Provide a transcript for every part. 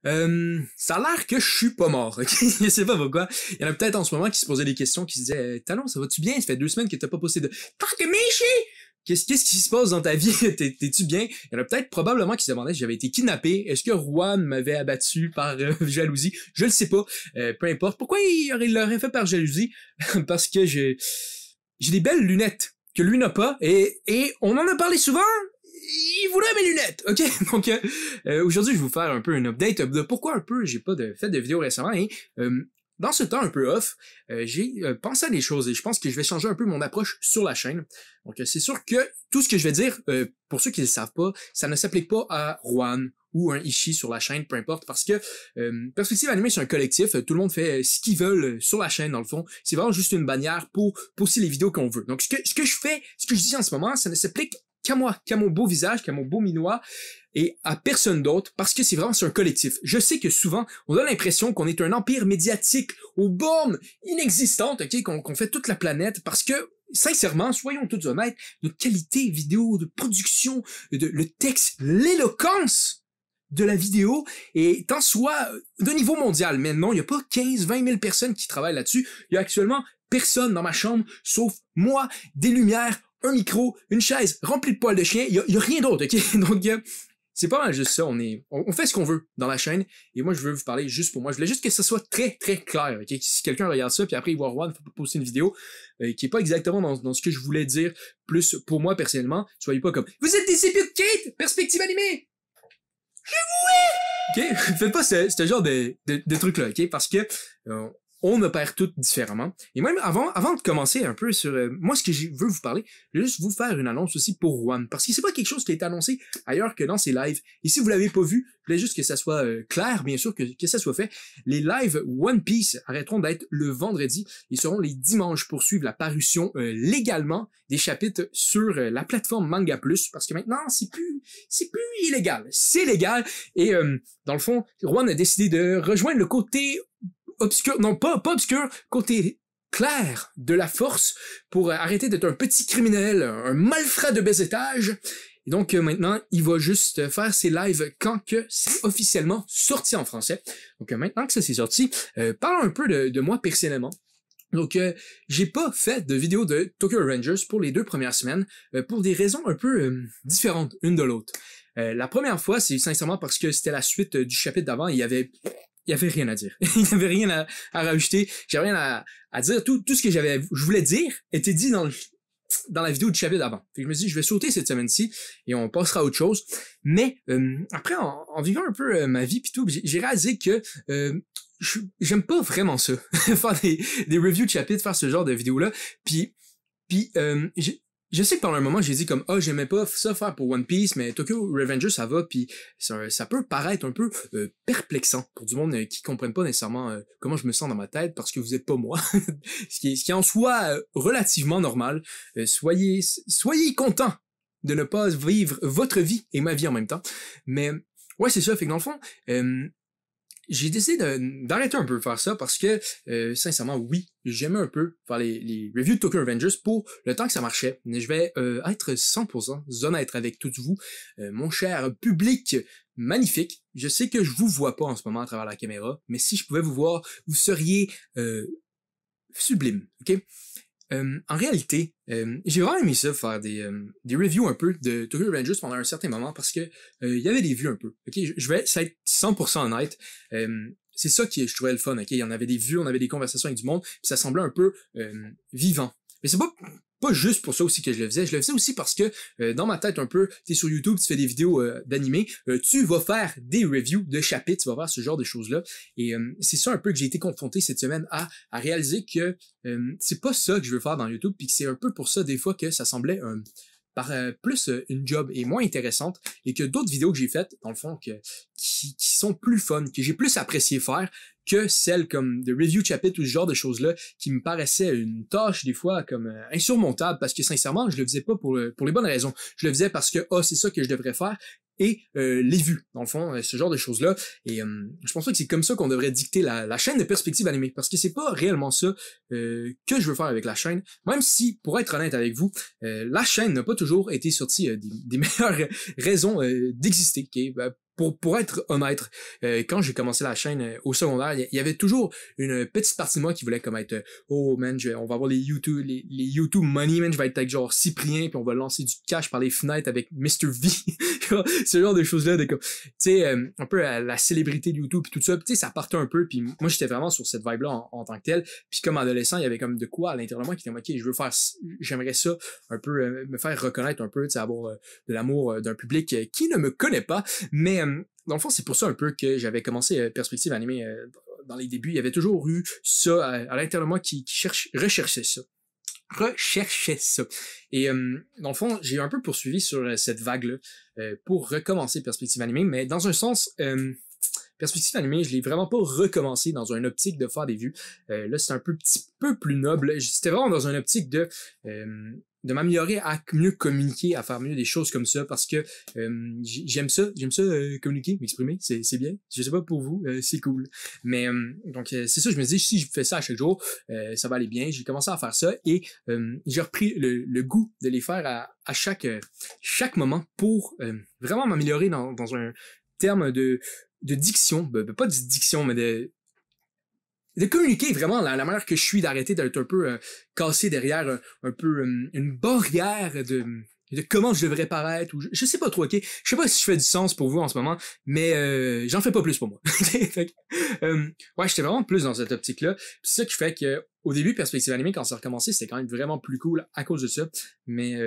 Ça a l'air que je suis pas mort, ok? Je sais pas pourquoi. Il y en a peut-être en ce moment qui se posaient des questions, qui se disaient Talon, ça va-tu bien? Ça fait 2 semaines que t'as pas posté de Takemichi! Qu'est-ce qui se passe dans ta vie? T'es-tu bien? Il y en a peut-être probablement qui se demandaient si j'avais été kidnappé. Est-ce que Juan m'avait abattu par jalousie? Je le sais pas. Peu importe. Pourquoi il l'aurait fait par jalousie? Parce que j'ai des belles lunettes que lui n'a pas. Et on en a parlé souvent. Il voulait mes lunettes, ok? Donc aujourd'hui, je vais vous faire un peu une update de pourquoi un peu j'ai pas fait de vidéo récemment. Et dans ce temps un peu off, j'ai pensé à des choses et je pense que je vais changer un peu mon approche sur la chaîne. Donc c'est sûr que tout ce que je vais dire, pour ceux qui ne le savent pas, ça ne s'applique pas à Juan ou un Ishii sur la chaîne, peu importe, parce que Perspective Animée, c'est un collectif, tout le monde fait ce qu'ils veulent sur la chaîne, dans le fond. C'est vraiment juste une bannière pour poster les vidéos qu'on veut. Donc ce que je fais, ce que je dis en ce moment, ça ne s'applique qu'à moi, qu'à mon beau visage, qu'à mon beau minois, et à personne d'autre, parce que c'est un collectif. Je sais que souvent, on a l'impression qu'on est un empire médiatique aux bornes inexistantes, ok, qu'on fait toute la planète, parce que, sincèrement, soyons tous honnêtes, notre qualité vidéo, de production, le texte, l'éloquence de la vidéo est en soi de niveau mondial. Mais non, il n'y a pas 15-20 000 personnes qui travaillent là-dessus. Il y a actuellement personne dans ma chambre, sauf moi, des lumières, un micro, une chaise remplie de poils de chien, il y a rien d'autre, ok? Donc, c'est pas mal juste ça, on fait ce qu'on veut dans la chaîne, et moi je veux vous parler juste pour moi, je voulais juste que ce soit très très clair, ok? Si quelqu'un regarde ça, puis après il voit Juan, faut poster une vidéo, qui est pas exactement dans ce que je voulais dire, plus pour moi personnellement, soyez pas comme, vous êtes des CPU de Kate, perspective animée! Ok? Faites pas ce genre de trucs-là, ok? Parce que, on opère toutes différemment. Et même avant de commencer un peu sur moi, ce que je veux vous parler, je vais juste vous faire une annonce aussi pour Juan. Parce que c'est pas quelque chose qui a été annoncé ailleurs que dans ses lives. Et si vous l'avez pas vu, je voulais juste que ça soit clair, bien sûr, que ça soit fait. Les lives One Piece arrêteront d'être le vendredi. Ils seront les dimanches pour suivre la parution légalement des chapitres sur la plateforme Manga Plus. Parce que maintenant, c'est plus illégal. C'est légal. Et dans le fond, Juan a décidé de rejoindre le côté obscur, non pas obscur, côté clair de la force pour arrêter d'être un petit criminel, un malfrat de bas étage. Et donc maintenant, il va juste faire ses lives quand que c'est officiellement sorti en français. Donc maintenant que ça c'est sorti, parlons un peu de moi personnellement. Donc, j'ai pas fait de vidéo de Tokyo Revengers pour les 2 premières semaines, pour des raisons un peu différentes, une de l'autre. La première fois, c'est sincèrement parce que c'était la suite du chapitre d'avant, il y avait rien à dire. Il y avait rien à rajouter. J'avais rien à dire. Tout ce que je voulais dire était dit dans la vidéo du chapitre d'avant. Fait que je me suis dit, je vais sauter cette semaine-ci et on passera à autre chose. Mais après, en vivant un peu ma vie pis tout, j'ai réalisé que j'aime pas vraiment ça. Faire des reviews de chapitres, faire ce genre de vidéos-là. Puis je sais que pendant un moment, j'ai dit comme, j'aimais pas ça faire pour One Piece, mais Tokyo Revengers, ça va, puis ça peut paraître un peu perplexant pour du monde qui comprenne pas nécessairement comment je me sens dans ma tête, parce que vous êtes pas moi. ce qui est en soi relativement normal. Soyez contents de ne pas vivre votre vie et ma vie en même temps. Mais, ouais, c'est ça, fait que dans le fond, j'ai décidé d'arrêter un peu de faire ça parce que, sincèrement, oui, j'aimais un peu faire les reviews de Tokyo Revengers pour le temps que ça marchait. Mais je vais être 100% honnête avec tous vous, mon cher public magnifique. Je sais que je vous vois pas en ce moment à travers la caméra, mais si je pouvais vous voir, vous seriez sublime, ok? En réalité, j'ai vraiment aimé ça, faire des reviews un peu de Tokyo Revengers pendant un certain moment parce que il y avait des vues un peu. Ok, je vais être 100% honnête. C'est ça qui je trouvais le fun. Ok, il y en avait des vues, on avait des conversations avec du monde, puis ça semblait un peu vivant. Mais c'est pas juste pour ça aussi que je le faisais. Je le faisais aussi parce que dans ma tête un peu, t'es sur YouTube, tu fais des vidéos d'animé, tu vas faire des reviews de chapitres, tu vas faire ce genre de choses-là. Et c'est ça un peu que j'ai été confronté cette semaine à réaliser que c'est pas ça que je veux faire dans YouTube, puis que c'est un peu pour ça des fois que ça semblait plus une job et moins intéressante, et que d'autres vidéos que j'ai faites, dans le fond, qui sont plus fun, que j'ai plus apprécié faire, que celles comme de review chapitre ou ce genre de choses-là, qui me paraissaient une tâche des fois comme insurmontable, parce que sincèrement, je le faisais pas pour les bonnes raisons. Je le faisais parce que, c'est ça que je devrais faire, et les vues, dans le fond, ce genre de choses-là. Et je pense pas que c'est comme ça qu'on devrait dicter la chaîne de Perspective Animée, parce que c'est pas réellement ça que je veux faire avec la chaîne, même si, pour être honnête avec vous, la chaîne n'a pas toujours été sortie des meilleures raisons d'exister. Okay? pour être honnête, quand j'ai commencé la chaîne au secondaire, il y avait toujours une petite partie de moi qui voulait comme être oh man, on va avoir les YouTube money, man, je vais être avec genre Cyprien, puis on va lancer du cash par les fenêtres avec Mr. V. Ce genre de choses-là, tu sais, un peu la célébrité de YouTube puis tout ça, tu sais, ça partait un peu, puis moi j'étais vraiment sur cette vibe-là en tant que tel, puis comme adolescent, il y avait comme de quoi à l'intérieur de moi qui était ok, j'aimerais ça un peu me faire reconnaître un peu, tu sais, avoir de l'amour d'un public qui ne me connaît pas, mais dans le fond, c'est pour ça un peu que j'avais commencé Perspective Animée dans les débuts. Il y avait toujours eu ça à l'intérieur de moi qui recherchait ça. Et dans le fond, j'ai un peu poursuivi sur cette vague-là pour recommencer Perspective Animée, mais dans un sens... Perspective Animée, je l'ai vraiment pas recommencé dans une optique de faire des vues. Là, c'est un petit peu plus noble. C'était vraiment dans une optique de m'améliorer à mieux communiquer, à faire mieux des choses comme ça, parce que j'aime ça communiquer, m'exprimer, c'est bien. Je sais pas pour vous, c'est cool. Mais donc c'est ça, je me dis si je fais ça à chaque jour, ça va aller bien. J'ai commencé à faire ça et j'ai repris le goût de les faire à chaque moment pour vraiment m'améliorer dans un terme de diction, pas de diction, mais de communiquer vraiment la manière que je suis, d'arrêter d'être un peu cassé derrière un peu une barrière de comment je devrais paraître, ou je sais pas trop, ok? Je sais pas si je fais du sens pour vous en ce moment, mais j'en fais pas plus pour moi. Fait ouais, j'étais vraiment plus dans cette optique-là. C'est ça qui fait que au début, Perspective Animée, quand ça a recommencé, c'était quand même vraiment plus cool à cause de ça. Mais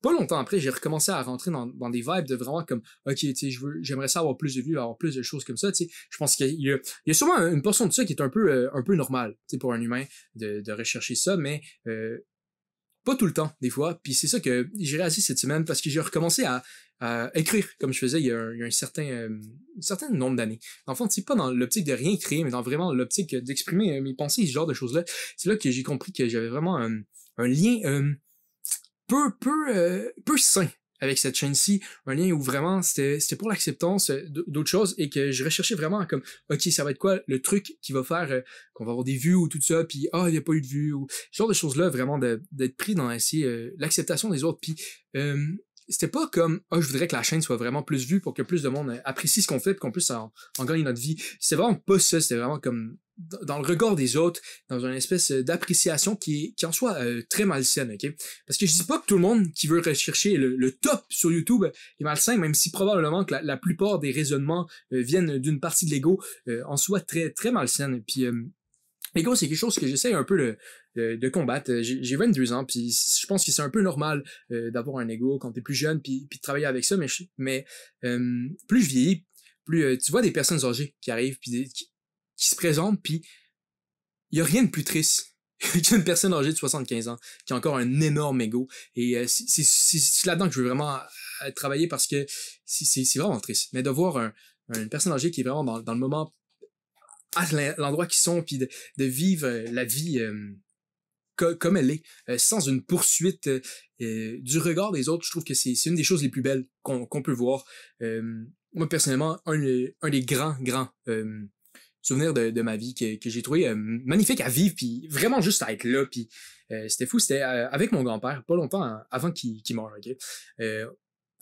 pas longtemps après, j'ai recommencé à rentrer dans des vibes de vraiment comme ok, tu sais, j'aimerais ça avoir plus de vues, avoir plus de choses comme ça, tu sais. Je pense qu'il y a sûrement une portion de ça qui est un peu normale, tu sais, pour un humain de rechercher ça, mais pas tout le temps, des fois. Puis c'est ça que j'ai réalisé cette semaine parce que j'ai recommencé à écrire comme je faisais il y a un certain nombre d'années. En fait, c'est pas dans l'optique de rien créer, mais dans vraiment l'optique d'exprimer mes pensées, ce genre de choses-là. C'est là que j'ai compris que j'avais vraiment un lien peu sain avec cette chaîne-ci, un lien où vraiment c'était pour l'acceptance d'autres choses et que je recherchais vraiment comme ok, ça va être quoi le truc qui va faire qu'on va avoir des vues ou tout ça, puis il n'y a pas eu de vues, ou ce genre de choses-là, vraiment d'être pris dans l'acceptation des autres, puis c'était pas comme je voudrais que la chaîne soit vraiment plus vue pour que plus de monde apprécie ce qu'on fait et qu'on puisse en gagner notre vie. C'était vraiment pas ça, c'était vraiment comme dans le regard des autres, dans une espèce d'appréciation qui en soit très malsaine, ok? Parce que je dis pas que tout le monde qui veut rechercher le top sur YouTube est malsain, même si probablement que la plupart des raisonnements viennent d'une partie de l'ego en soit très, très malsaine. Puis l'ego, c'est quelque chose que j'essaie un peu de combattre. J'ai 22 ans, puis je pense que c'est un peu normal d'avoir un ego quand t'es plus jeune, puis de travailler avec ça, mais plus je vieillis, plus tu vois des personnes âgées qui arrivent, puis qui se présentent, puis il y a rien de plus triste qu'une personne âgée de 75 ans qui a encore un énorme ego. Et c'est là-dedans que je veux vraiment travailler parce que c'est vraiment triste. Mais de voir une personne âgée qui est vraiment dans le moment, à l'endroit qu'ils sont, puis de vivre la vie comme elle est, sans une poursuite du regard des autres, je trouve que c'est une des choses les plus belles qu'on peut voir. Moi, personnellement, un des grands souvenirs de ma vie que j'ai trouvé magnifique à vivre, puis vraiment juste à être là, puis c'était fou, c'était avec mon grand-père, pas longtemps avant qu'il meure, ok?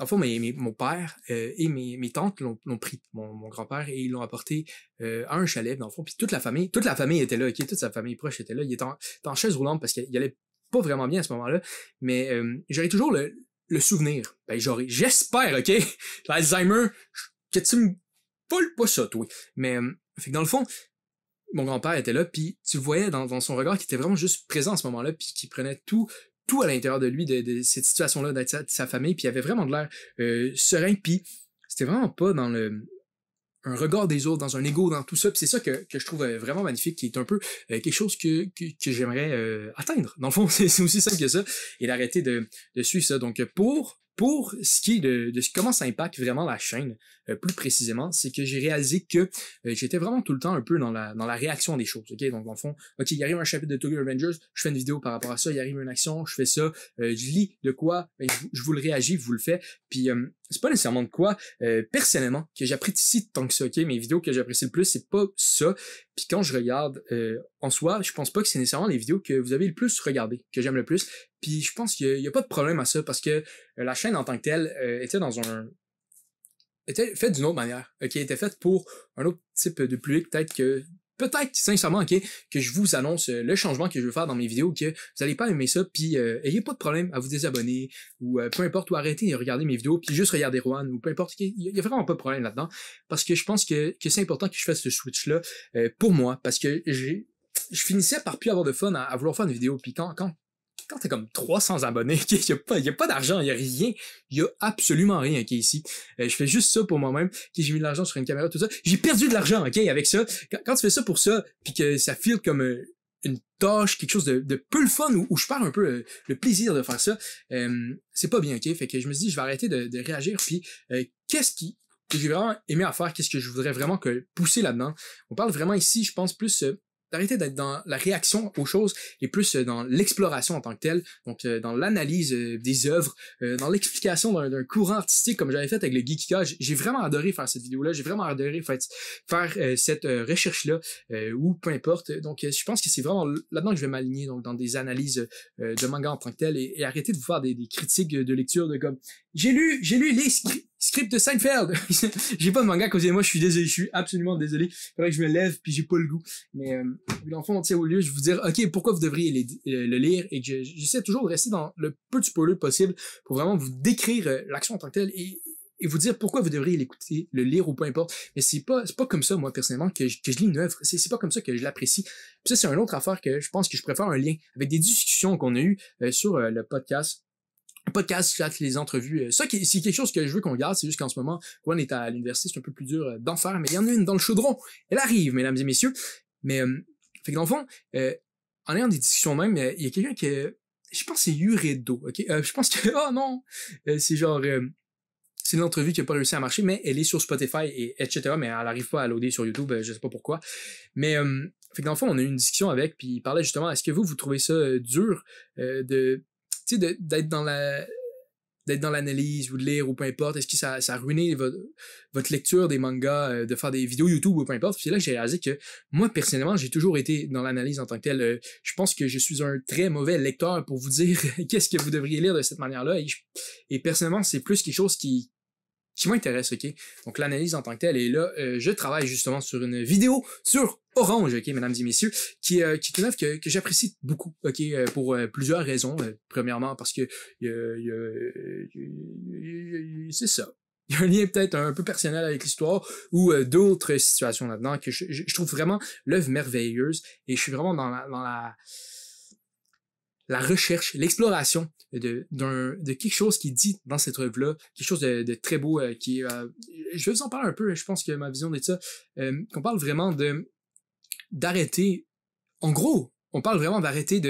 Enfin, mon père et mes tantes l'ont pris, mon grand-père, et ils l'ont apporté à un chalet, dans le fond, puis toute la famille était là, ok? Toute sa famille proche était là, il était en chaise roulante parce qu'il allait pas vraiment bien à ce moment-là, mais j'aurais toujours le souvenir, j'espère, ok? L'Alzheimer, que tu me voles pas ça, toi, mais fait que dans le fond, mon grand-père était là, puis tu voyais dans son regard qu'il était vraiment juste présent à ce moment-là, puis qu'il prenait tout à l'intérieur de lui, de cette situation-là, d'être de sa famille, puis il avait vraiment de l'air serein, puis c'était vraiment pas dans un regard des autres, dans un ego, dans tout ça, puis c'est ça que je trouve vraiment magnifique, qui est un peu quelque chose que j'aimerais atteindre. Dans le fond, c'est aussi simple que ça, et d'arrêter de suivre ça. Donc pour ce qui est de comment ça impacte vraiment la chaîne, plus précisément, c'est que j'ai réalisé que j'étais vraiment tout le temps un peu dans la réaction des choses, ok? Donc, dans le fond, ok, il arrive un chapitre de Tokyo Revengers, je fais une vidéo par rapport à ça, il arrive une action, je fais ça, je lis de quoi, je vous le réagis, vous le faites, puis c'est pas nécessairement de quoi, personnellement, que j'apprécie tant que ça, ok? Mes vidéos que j'apprécie le plus, c'est pas ça, puis quand je regarde en soi, je pense pas que c'est nécessairement les vidéos que vous avez le plus regardées, que j'aime le plus, puis je pense qu'il y a pas de problème à ça, parce que la chaîne en tant que telle était dans était faite d'une autre manière, ok, était faite pour un autre type de public, peut-être, sincèrement, ok, que je vous annonce le changement que je veux faire dans mes vidéos, que vous allez pas aimer ça, puis ayez pas de problème à vous désabonner, ou peu importe, ou arrêter de regarder mes vidéos, puis juste regarder Rohan, ou peu importe, il y a vraiment pas de problème là-dedans, parce que je pense que c'est important que je fasse ce switch-là pour moi, parce que je finissais par plus avoir de fun à vouloir faire une vidéo, puis quand t'as comme 300 abonnés, il y a pas d'argent, il y a rien, il y a absolument rien, ok, ici. Je fais juste ça pour moi-même, j'ai mis de l'argent sur une caméra, tout ça. J'ai perdu de l'argent, ok, avec ça. Quand tu fais ça pour ça, puis que ça file comme une tâche, quelque chose de peu le fun, où je perds un peu le plaisir de faire ça, c'est pas bien, ok. Fait que je me suis dit, je vais arrêter de réagir, puis que j'ai vraiment aimé à faire, qu'est-ce que je voudrais vraiment pousser là-dedans. On parle vraiment ici, je pense, plus d'arrêter d'être dans la réaction aux choses et plus dans l'exploration en tant que telle, donc dans l'analyse des œuvres, dans l'explication d'un courant artistique comme j'avais fait avec le Geekika. J'ai vraiment adoré faire cette vidéo-là, j'ai vraiment adoré faire cette recherche-là, ou peu importe. Donc je pense que c'est vraiment là-dedans que je vais m'aligner, donc dans des analyses de manga en tant que tel, et arrêter de vous faire des critiques de lecture de comme j'ai lu les scripts de Seinfeld. J'ai pas de manga à cause de moi, je suis désolé, je suis absolument désolé. Il faudrait que je me lève puis j'ai pas le goût. Mais dans le fond, au lieu je vous dire OK, pourquoi vous devriez le lire, et que j'essaie toujours de rester dans le peu de spoiler possible pour vraiment vous décrire l'action en tant que telle, et vous dire pourquoi vous devriez l'écouter, le lire ou peu importe. Mais c'est pas comme ça, moi, personnellement, que je lis une œuvre. C'est pas comme ça que je l'apprécie. Puis ça, c'est une autre affaire que je pense que je préfère un lien avec des discussions qu'on a eues sur le podcast. Chat, les entrevues, ça c'est quelque chose que je veux qu'on garde. C'est juste qu'en ce moment, Juan est à l'université, c'est un peu plus dur d'en faire, mais il y en a une dans le chaudron. Elle arrive, mesdames et messieurs. Mais fait que dans le fond, en ayant des discussions même, il y a quelqu'un qui je pense que c'est Yuredo, ok? Je pense que oh non, c'est genre c'est une entrevue qui a pas réussi à marcher, mais elle est sur Spotify et etc. Mais elle arrive pas à loader sur YouTube, je sais pas pourquoi. Mais fait que dans le fond, on a eu une discussion avec, puis il parlait justement, est-ce que vous trouvez ça dur d'être dans l'analyse ou de lire ou peu importe, est-ce que ça a ruiné votre lecture des mangas, de faire des vidéos YouTube ou peu importe. Puis c'est là que j'ai réalisé que moi personnellement j'ai toujours été dans l'analyse en tant que tel. Je pense que je suis un très mauvais lecteur pour vous dire qu'est-ce que vous devriez lire de cette manière-là, et personnellement c'est plus quelque chose qui m'intéresse, ok? Donc l'analyse en tant que telle, et là, je travaille justement sur une vidéo sur Orange, ok, mesdames et messieurs, qui est une œuvre que j'apprécie beaucoup, ok, pour plusieurs raisons. Premièrement, parce que c'est ça. Il y a un lien peut-être un peu personnel avec l'histoire, ou d'autres situations là-dedans, que je trouve vraiment l'œuvre merveilleuse, et je suis vraiment dans la recherche, l'exploration de quelque chose qui est dit dans cette œuvre-là, quelque chose de très beau, je vais vous en parler un peu, je pense que ma vision de ça, qu'on parle vraiment d'arrêter, en gros, on parle vraiment d'arrêter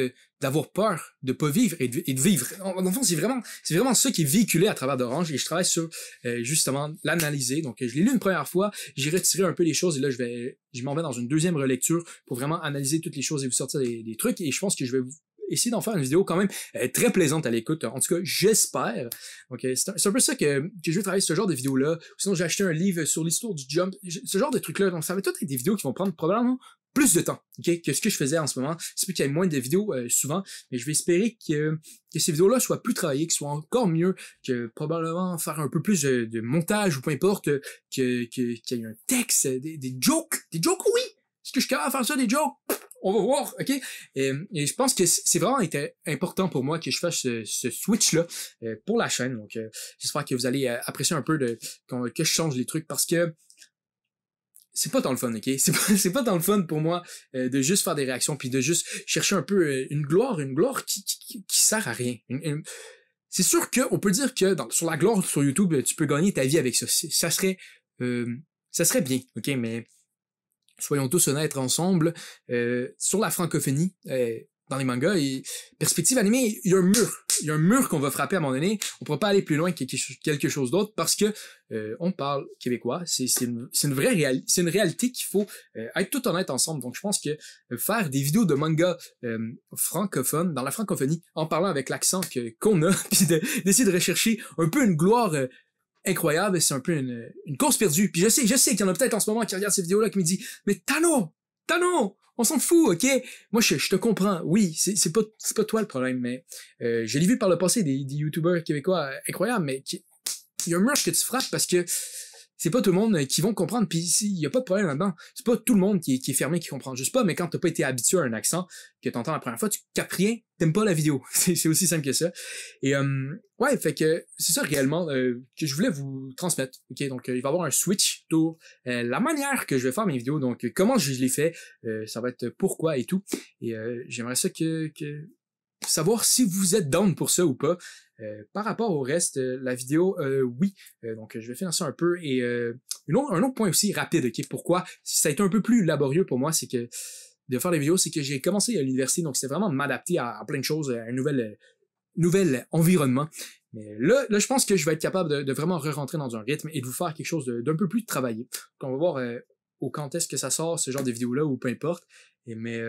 d'avoir peur de pas vivre et de vivre. En fond, c'est vraiment ça qui est véhiculé à travers d'Orange, et je travaille sur justement l'analyser. Donc je l'ai lu une première fois, j'ai retiré un peu les choses, et là je m'en vais dans une deuxième relecture pour vraiment analyser toutes les choses et vous sortir des trucs, et je pense que je vais essayer d'en faire une vidéo quand même très plaisante à l'écoute. En tout cas, j'espère. Donc, c'est un peu ça que je veux travailler, ce genre de vidéo-là. Sinon, j'ai acheté un livre sur l'histoire du Jump, ce genre de trucs-là. Donc, ça va tout être des vidéos qui vont prendre probablement plus de temps, ok, que ce que je faisais en ce moment. C'est plus qu'il y ait moins de vidéos souvent, mais je vais espérer que ces vidéos-là soient plus travaillées, qu'elles soient encore mieux, que probablement faire un peu plus de montage ou peu importe, qu'il y ait un texte, des jokes, oui! Est-ce que je suis capable de faire ça, des jokes? On va voir, ok? Et je pense que c'est vraiment important pour moi que je fasse ce switch-là pour la chaîne. Donc, j'espère que vous allez apprécier un peu que je change les trucs, parce que c'est pas tant le fun, ok? C'est pas tant le fun pour moi de juste faire des réactions puis de juste chercher un peu une gloire qui sert à rien. C'est sûr qu'on peut dire que sur la gloire sur YouTube, tu peux gagner ta vie avec ça. Ça serait bien, ok? Mais soyons tous honnêtes ensemble, sur la francophonie, dans les mangas et perspective animée, il y a un mur qu'on va frapper à un moment donné. On pourra pas aller plus loin que quelque chose d'autre, parce que on parle québécois, c'est une réalité qu'il faut être tout honnête ensemble. Donc je pense que faire des vidéos de manga francophones dans la francophonie, en parlant avec l'accent qu'on a, puis d'essayer de rechercher un peu une gloire incroyable, c'est un peu une course perdue. Puis je sais qu'il y en a peut-être en ce moment qui regardent ces vidéos-là qui me disent « Mais Tano, on s'en fout, ok? » Moi, je te comprends. Oui, c'est pas toi le problème, mais je l'ai vu par le passé, des youtubeurs québécois incroyables, mais il y a un mur que tu frappes parce que c'est pas tout le monde qui vont comprendre, puis il y a pas de problème là-dedans. C'est pas tout le monde qui est fermé qui comprend juste pas, mais quand t'as pas été habitué à un accent, que t'entends la première fois, tu captes rien, t'aimes pas la vidéo. C'est aussi simple que ça. Et ouais, fait que c'est ça réellement que je voulais vous transmettre. Ok, donc il va y avoir un switch sur la manière que je vais faire mes vidéos, donc comment je les fais, ça va être pourquoi et tout. Et j'aimerais ça que savoir si vous êtes down pour ça ou pas. Par rapport au reste, la vidéo, oui. Donc, je vais finir ça un peu. Et un autre point aussi rapide, ok? Pourquoi ça a été un peu plus laborieux pour moi, c'est que de faire des vidéos, c'est que j'ai commencé à l'université, donc c'était vraiment de m'adapter à plein de choses, à un nouvel environnement. Mais là, je pense que je vais être capable de vraiment re-rentrer dans un rythme et de vous faire quelque chose d'un peu plus travaillé. Donc, on va voir au quand est-ce que ça sort, ce genre de vidéo-là, ou peu importe. Mais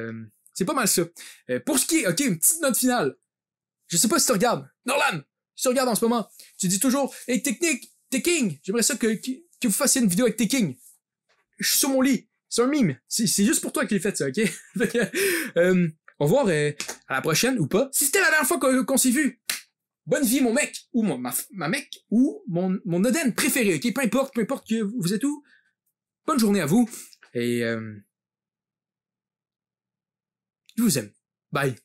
c'est pas mal ça. Pour ce qui est, ok, une petite note finale. Je sais pas si tu regardes. Norlan, si tu regardes en ce moment, tu dis toujours, hey, technique, t'es king. J'aimerais ça que vous fassiez une vidéo avec t'es king. Je suis sur mon lit. C'est un mime. C'est juste pour toi que j'ai fait ça, ok? On va voir à la prochaine ou pas. Si c'était la dernière fois qu'on s'est vu, bonne vie, mon mec, ou ma mec, ou mon Oden préféré, ok? Peu importe que vous êtes où. Bonne journée à vous. Et je vous aime. Bye.